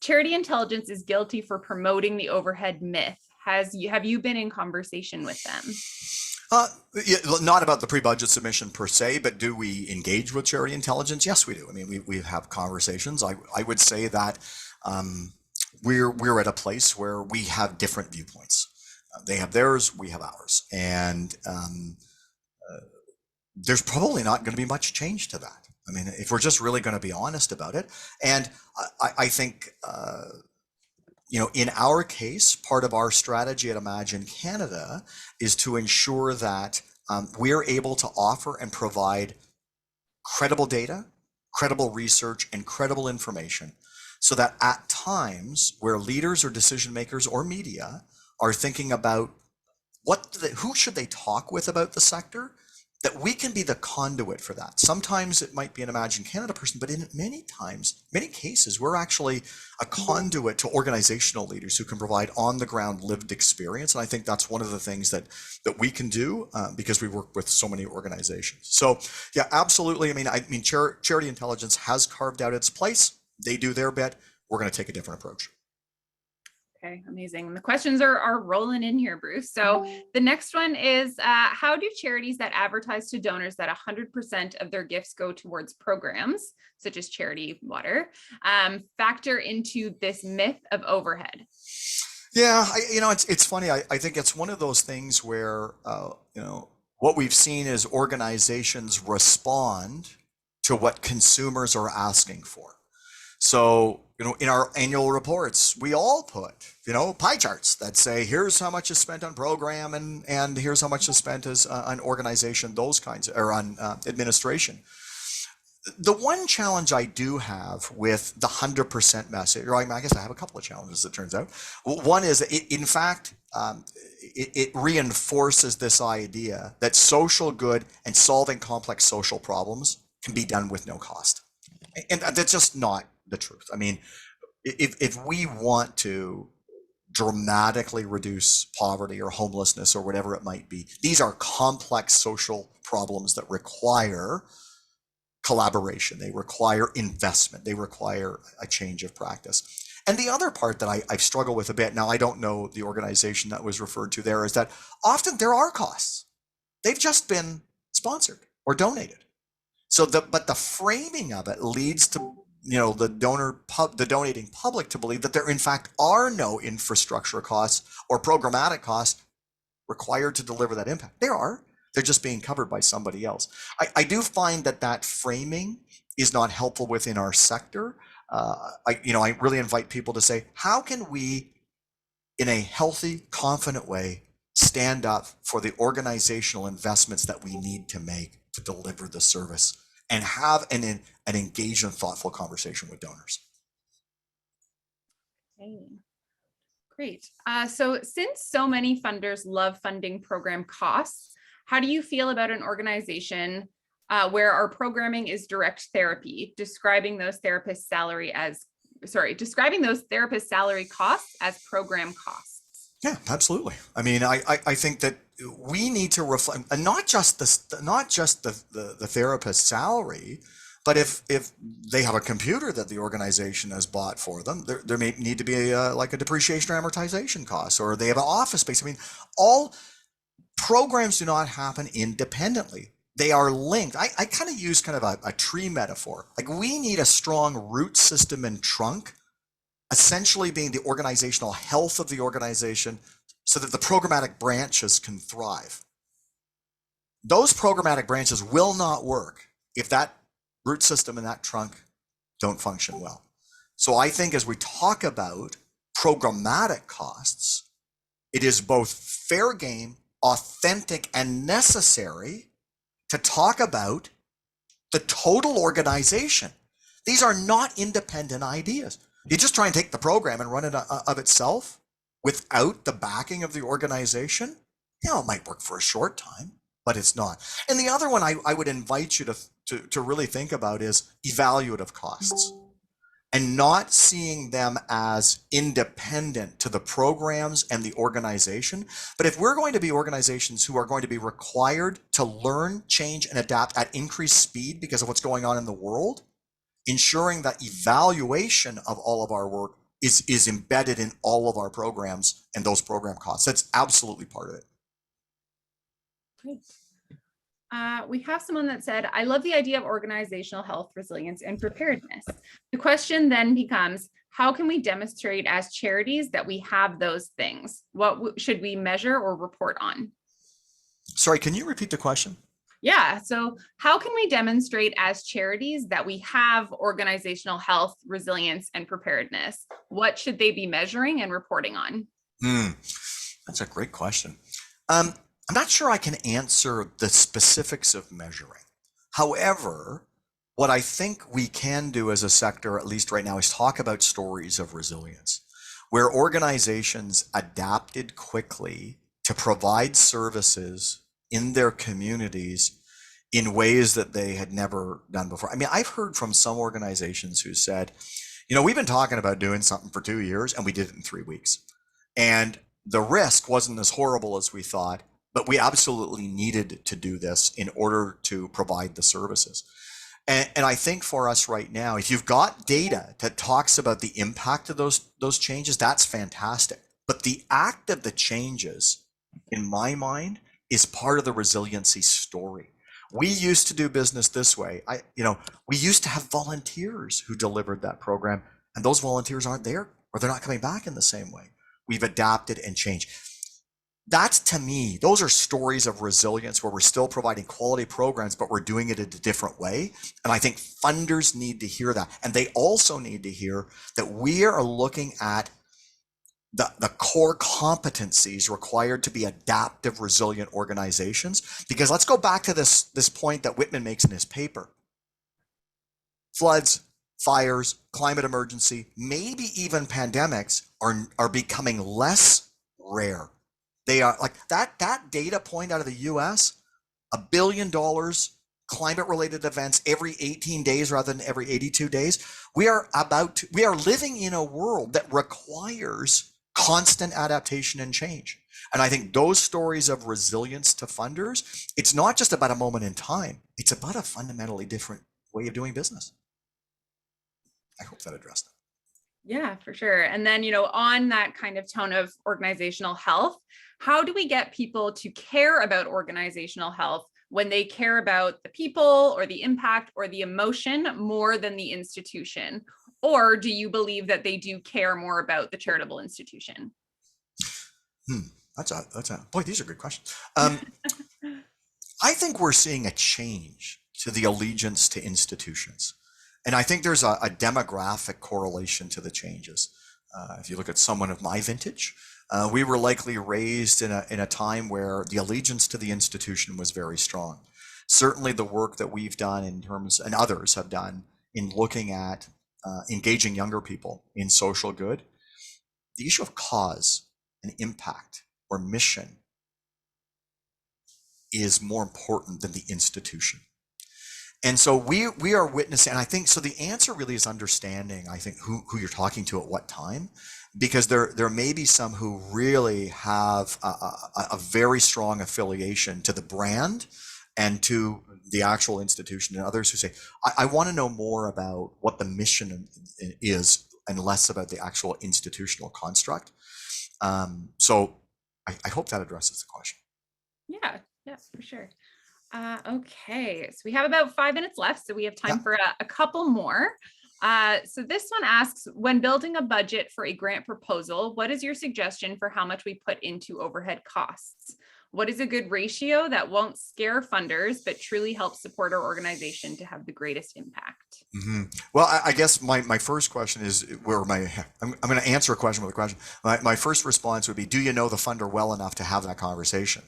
Charity Intelligence is guilty for promoting the overhead myth. Have you been in conversation with them? Yeah, not about the pre-budget submission per se, but do we engage with Charity Intelligence? Yes, we do. I mean, we have conversations. I would say that we're at a place where we have different viewpoints. They have theirs, we have ours, and there's probably not going to be much change to that. I mean, if we're just really going to be honest about it, and I think in our case, part of our strategy at Imagine Canada is to ensure that we're able to offer and provide credible data, credible research, and credible information, so that at times where leaders or decision makers or media are thinking about who should they talk with about the sector, that we can be the conduit for that. Sometimes it might be an Imagine Canada person, but in many cases, we're actually a conduit to organizational leaders who can provide on the ground lived experience. And I think that's one of the things that we can do because we work with so many organizations. So yeah, absolutely. I mean, Charity Intelligence has carved out its place. They do their bit. We're going to take a different approach. Okay, amazing. The questions are rolling in here, Bruce. So the next one is, how do charities that advertise to donors that 100% of their gifts go towards programs, such as charity water, factor into this myth of overhead? Yeah, it's funny. I think it's one of those things where, what we've seen is organizations respond to what consumers are asking for. So, in our annual reports, we all put, pie charts that say, here's how much is spent on program and here's how much is spent as on organization, those kinds, or on administration. The one challenge I do have with the 100% message, or I guess I have a couple of challenges, it turns out. One is, it reinforces this idea that social good and solving complex social problems can be done with no cost. And that's just not the truth. I mean, if we want to dramatically reduce poverty or homelessness or whatever it might be, these are complex social problems that require collaboration. They require investment. They require a change of practice. And the other part that I've struggled with a bit, now I don't know the organization that was referred to there, is that often there are costs. They've just been sponsored or donated. But the framing of it leads to the donating public to believe that there in fact are no infrastructure costs or programmatic costs required to deliver that impact. There are. They're just being covered by somebody else. I do find that framing is not helpful within our sector. I really invite people to say, how can we, in a healthy, confident way, stand up for the organizational investments that we need to make to deliver the service and have an engaged and thoughtful conversation with donors. Okay. Great. So since so many funders love funding program costs, how do you feel about an organization where our programming is direct therapy, describing those therapists' salary costs as program costs? Yeah, absolutely. I mean, I think that we need to reflect, and not just the therapist's salary, but if they have a computer that the organization has bought for them, there may need to be like a depreciation or amortization cost, or they have an office space. I mean, all programs do not happen independently. They are linked. I kind of use kind of a tree metaphor. Like, we need a strong root system and trunk, essentially being the organizational health of the organization, so that the programmatic branches can thrive. Those programmatic branches will not work if that root system and that trunk don't function well. So I think as we talk about programmatic costs, it is both fair game, authentic, and necessary to talk about the total organization. These are not independent ideas. You just try and take the program and run it of itself without the backing of the organization. It might work for a short time, but it's not. And the other one I would invite you to really think about is evaluative costs, and not seeing them as independent to the programs and the organization. But if we're going to be organizations who are going to be required to learn, change, and adapt at increased speed because of what's going on in the world, ensuring that evaluation of all of our work is embedded in all of our programs and those program costs. That's absolutely part of it. Great. We have someone that said, I love the idea of organizational health, resilience, and preparedness. The question then becomes, how can we demonstrate as charities that we have those things? What should we measure or report on? Sorry, can you repeat the question? Yeah, so how can we demonstrate as charities that we have organizational health, resilience, and preparedness? What should they be measuring and reporting on? That's a great question. I'm not sure I can answer the specifics of measuring. However, what I think we can do as a sector, at least right now, is talk about stories of resilience, where organizations adapted quickly to provide services in their communities in ways that they had never done before. I mean, I've heard from some organizations who said, we've been talking about doing something for 2 years and we did it in 3 weeks. And the risk wasn't as horrible as we thought, but we absolutely needed to do this in order to provide the services. And I think for us right now, if you've got data that talks about the impact of those changes, that's fantastic. But the act of the changes, in my mind, is part of the resiliency story. We used to do business this way. We used to have volunteers who delivered that program, and those volunteers aren't there, or they're not coming back in the same way. We've adapted and changed. That's, to me, those are stories of resilience where we're still providing quality programs, but we're doing it in a different way. And I think funders need to hear that. And they also need to hear that we are looking at the core competencies required to be adaptive, resilient organizations. Because let's go back to this point that Whitman makes in his paper. Floods, fires, climate emergency, maybe even pandemics are becoming less rare. They are like that data point out of the US, $1 billion climate related events every 18 days rather than every 82 days. We are living in a world that requires constant adaptation and change. And I think those stories of resilience to funders, it's not just about a moment in time, it's about a fundamentally different way of doing business. I hope that addressed it. Yeah, for sure. And then, on that kind of tone of organizational health, how do we get people to care about organizational health when they care about the people or the impact or the emotion more than the institution? Or do you believe that they do care more about the charitable institution? That's a boy, these are good questions. I think we're seeing a change to the allegiance to institutions. And I think there's a demographic correlation to the changes. If you look at someone of my vintage, we were likely raised in a time where the allegiance to the institution was very strong. Certainly the work that we've done and others have done in looking at engaging younger people in social good, the issue of cause and impact or mission is more important than the institution. And so we are witnessing, and I think, so the answer really is understanding, I think, who you're talking to at what time, because there may be some who really have a very strong affiliation to the brand and to the actual institution, and others who say, I want to know more about what the mission is and less about the actual institutional construct. So I hope that addresses the question. Yeah, yes, for sure. Okay, so we have about 5 minutes left, so we have time for a couple more. So this one asks, when building a budget for a grant proposal, what is your suggestion for how much we put into overhead costs? What is a good ratio that won't scare funders, but truly help support our organization to have the greatest impact? Mm-hmm. Well, I guess my first question is I'm going to answer a question with a question. My first response would be, do you know the funder well enough to have that conversation?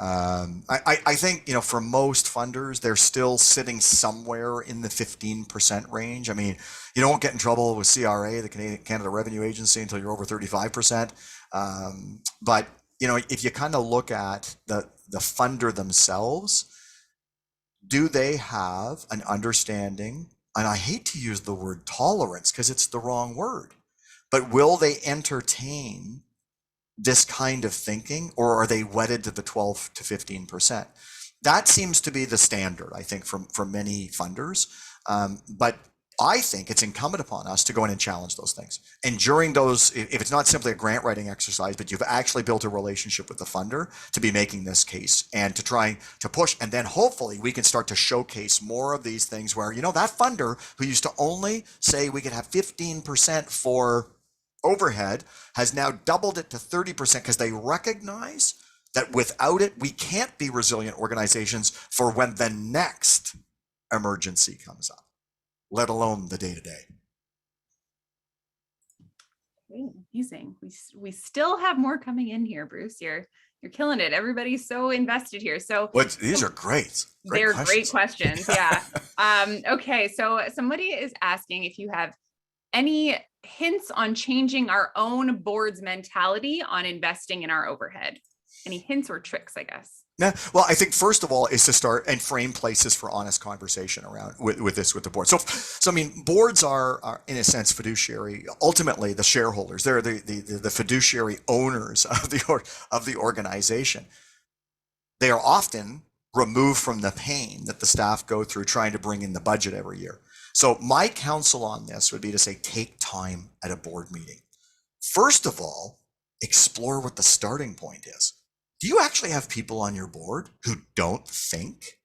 I think, for most funders, they're still sitting somewhere in the 15% range. I mean, you don't get in trouble with CRA, the Canada Revenue Agency, until you're over 35%. But, if you kind of look at the funder themselves, do they have an understanding? And I hate to use the word tolerance because it's the wrong word, but will they entertain this kind of thinking, or are they wedded to the 12 to 15%? That seems to be the standard, I think, from many funders. But I think it's incumbent upon us to go in and challenge those things. And during those, if it's not simply a grant writing exercise, but you've actually built a relationship with the funder to be making this case and to try to push, and then hopefully we can start to showcase more of these things where, that funder who used to only say we could have 15% for overhead has now doubled it to 30% because they recognize that without it, we can't be resilient organizations for when the next emergency comes up, let alone the day-to-day. Amazing. We still have more coming in here, Bruce. You're killing it. Everybody's so invested here. So these are great. They're great questions. Yeah. Okay. So somebody is asking if you have any hints on changing our own board's mentality on investing in our overhead. Any hints or tricks, I guess? Yeah, well, I think first of all is to start and frame places for honest conversation around with the board. So I mean, boards are in a sense fiduciary. Ultimately, the shareholders, they're the fiduciary owners of the organization. They are often removed from the pain that the staff go through trying to bring in the budget every year. So my counsel on this would be to say, take time at a board meeting. First of all, explore what the starting point is. Do you actually have people on your board who don't think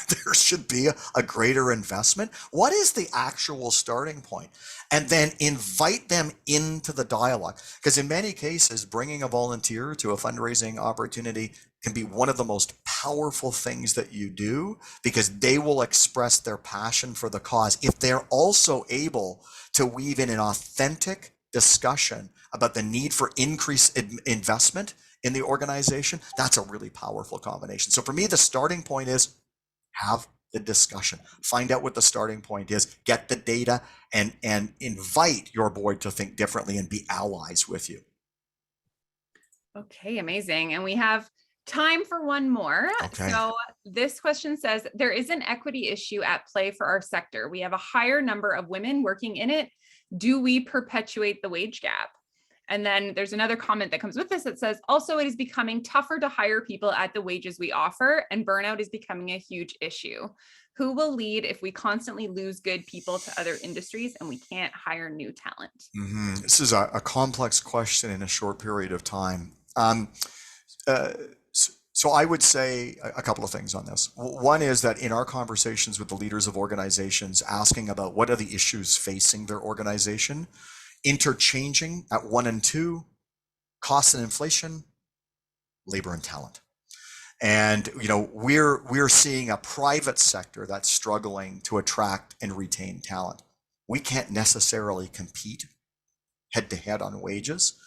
there should be a greater investment? What is the actual starting point? And then invite them into the dialogue. Because in many cases, bringing a volunteer to a fundraising opportunity can be one of the most powerful things that you do, because they will express their passion for the cause if they're also able to weave in an authentic discussion about the need for increased investment in the organization. That's a really powerful combination. So for me, the starting point is have the discussion, find out what the starting point is, get the data, and invite your board to think differently and be allies with you. Okay, amazing. And we have time for one more. Okay. So this question says, there is an equity issue at play for our sector. We have a higher number of women working in it. Do we perpetuate the wage gap? And then there's another comment that comes with this that says, also, it is becoming tougher to hire people at the wages we offer, and burnout is becoming a huge issue. Who will lead if we constantly lose good people to other industries and we can't hire new talent? Mm-hmm. This is a complex question in a short period of time. So I would say a couple of things on this. One is that in our conversations with the leaders of organizations, asking about what are the issues facing their organization, interchanging at 1 and 2, cost and inflation, labor and talent. And we're seeing a private sector that's struggling to attract and retain talent. We can't necessarily compete head to head on wages.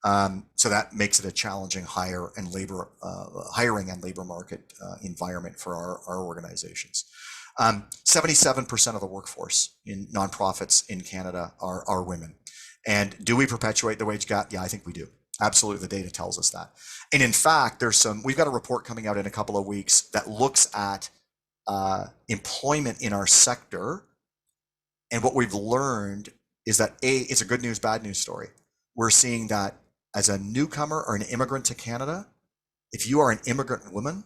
So that makes it a challenging hiring and labor market environment for our organizations. 77% of the workforce in nonprofits in Canada are women. And do we perpetuate the wage gap? Yeah, I think we do. Absolutely, the data tells us that. And in fact, we've got a report coming out in a couple of weeks that looks at employment in our sector. And what we've learned is that it's a good news, bad news story. We're seeing that as a newcomer or an immigrant to Canada, if you are an immigrant woman,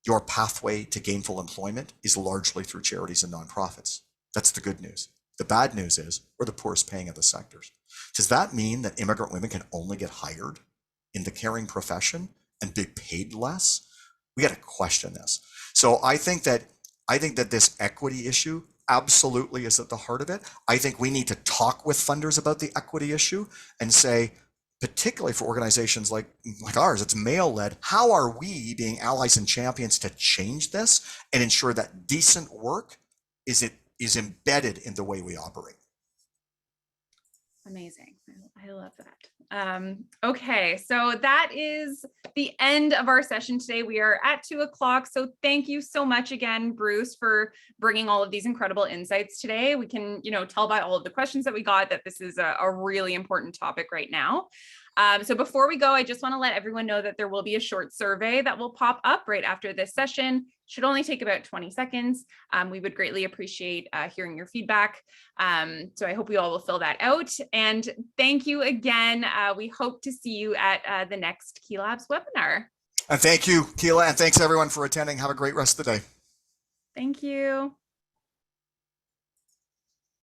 your pathway to gainful employment is largely through charities and nonprofits. That's the good news. The bad news is we're the poorest paying of the sectors. Does that mean that immigrant women can only get hired in the caring profession and be paid less? We got to question this. So I think that this equity issue absolutely is at the heart of it. I think we need to talk with funders about the equity issue and say, particularly for organizations like ours, it's male-led. How are we being allies and champions to change this and ensure that decent work is embedded in the way we operate? Amazing. I love that. Okay, so that is the end of our session today. We are at 2:00. So thank you so much again, Bruce, for bringing all of these incredible insights today. We can, tell by all of the questions that we got that this is a really important topic right now. So before we go, I just want to let everyone know that there will be a short survey that will pop up right after this session. Should only take about 20 seconds. We would greatly appreciate hearing your feedback. So I hope you all will fill that out. And thank you again. We hope to see you at the next Keelabs webinar. And thank you, Keela, and thanks everyone for attending. Have a great rest of the day. Thank you.